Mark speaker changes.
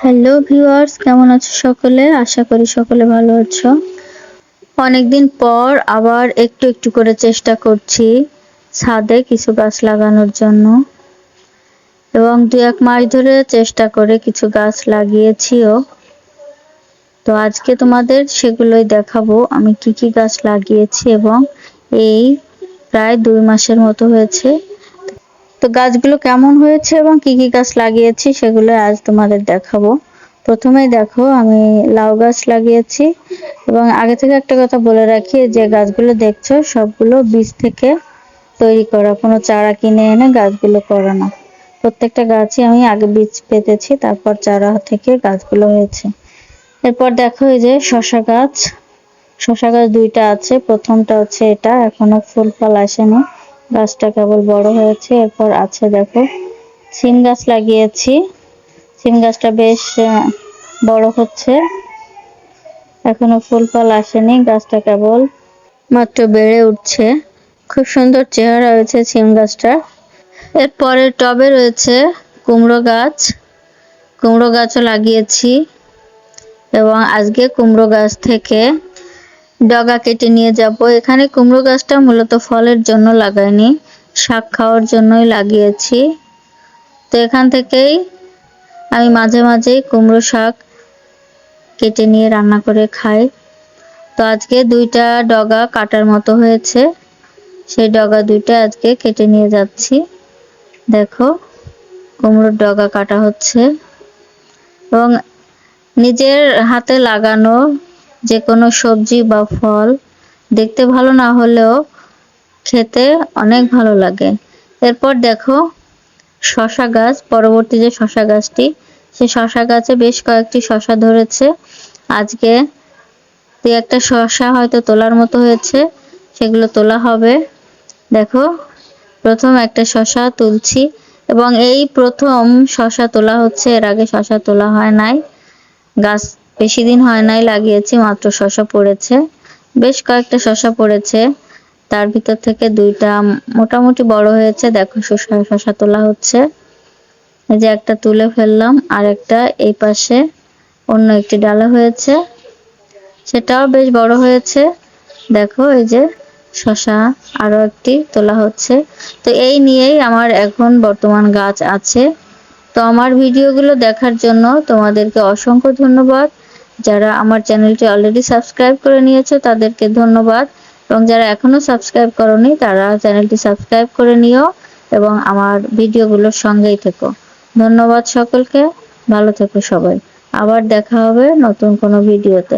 Speaker 1: Hello viewers, কেমন আছো সকলে? আশা করি সকলে ভালো আছো। অনেকদিন পর আবার একটু একটু করে চেষ্টা করছি ছাদে কিছু গাছ লাগানোর জন্য, এবং 2-1 মাস ধরে চেষ্টা করে কিছু গাছ লাগিয়েছিও। তো আজকে তোমাদের সেগুলোই দেখাবো আমি কি কি গাছ লাগিয়েছি, এবং এই প্রায় 2 মাসের মতো হয়েছে। তো গাছগুলো কেমন হয়েছে এবং কি কি গাছ লাগিয়েছি সেগুলো আজ তোমাদের দেখাবো। প্রথমেই দেখো, আমি লাউ গাছ লাগিয়েছি, এবং আগে থেকে একটা কথা বলে রাখি, যে গাছগুলো দেখছো সবগুলো বীজ থেকে তৈরি করা, কোনো চারা কিনে এনে গাছগুলো করা না। প্রত্যেকটা গাছই আমি আগে বীজ পেতেছি, তারপর চারা থেকে গাছগুলো হয়েছে। এরপর দেখো, এই যে শসা গাছ, শসা গাছ 2টা আছে। প্রথমটা হচ্ছে এটা, এখনো ফুল ফল আসেনি, গাছটা কেবল বড় হয়েছে। এরপর আছে দেখো সিম গাছ লাগিয়েছি, সিম গাছটা বেশ বড় হচ্ছে, এখনো ফুল ফল আসেনি, গাছটা কেবল মাত্র বেড়ে উঠছে। খুব সুন্দর চেহারা হয়েছে সিম গাছটা। এরপরে টবে রয়েছে কুমড়ো গাছ, কুমড়ো গাছও লাগিয়েছি, এবং আজকে কুমড়ো গাছ থেকে ডগা কেটে নিয়ে যাব। এখানে কুমড়ো গাছটা মূলত ফলের জন্য লাগাইনি, শাক খাওয়ার জন্যই লাগিয়েছি। তো এখান থেকেই আমি মাঝে মাঝেই কুমড়ো শাক কেটে নিয়ে রান্না করে খাই। তো আজকে 2টা ডগা কাটার মতো হয়েছে, সেই ডগা 2টা আজকে কেটে নিয়ে যাচ্ছি। দেখো কুমড়োর ডগা কাটা হচ্ছে, এবং নিজের হাতে লাগানো যে কোনো সবজি বা ফল দেখতে ভালো না হলেও খেতে অনেক ভালো লাগে। এরপর দেখো শসা গাছ, পরবর্তী যে শসা গাছটি, সে শসা গাছে বেশ কয়েকটি শসা ধরেছে। আজকে 2-1টা শসা হয়তো তোলার মতো হয়েছে, সেগুলো তোলা হবে। দেখো প্রথম একটা শসা তুলছি, এবং এই প্রথম শসা তোলা হচ্ছে, এর আগে শসা তোলা হয় নাই। গাছ বেশি দিন হয় নাই লাগিয়েছি, মাত্র শসা পড়েছে, বেশ কয়েকটা শসা পড়েছে, তার ভিতর থেকে 2টা মোটামুটি বড় হয়েছে। দেখো শসা তোলা হচ্ছে, এই যে একটা তুলে ফেললাম, আর একটা এই পাশে অন্য একটি ডালে হয়েছে, সেটাও বেশ বড় হয়েছে। দেখো এই যে শসা আরো একটি তোলা হচ্ছে। তো এই নিয়েই আমার এখন বর্তমান গাছ আছে। তো আমার ভিডিওগুলো দেখার জন্য তোমাদেরকে অসংখ্য ধন্যবাদ। যারা আমার চ্যানেলটি অলরেডি সাবস্ক্রাইব করে নিয়েছো তাদেরকে ধন্যবাদ, এবং যারা এখনো সাবস্ক্রাইব করোনি তারা চ্যানেলটি সাবস্ক্রাইব করে নিও, এবং আমার ভিডিওগুলোর সঙ্গেই থেকো। ধন্যবাদ সকলকে, ভালো থেকো সবাই। আবার দেখা হবে নতুন কোনো ভিডিওতে।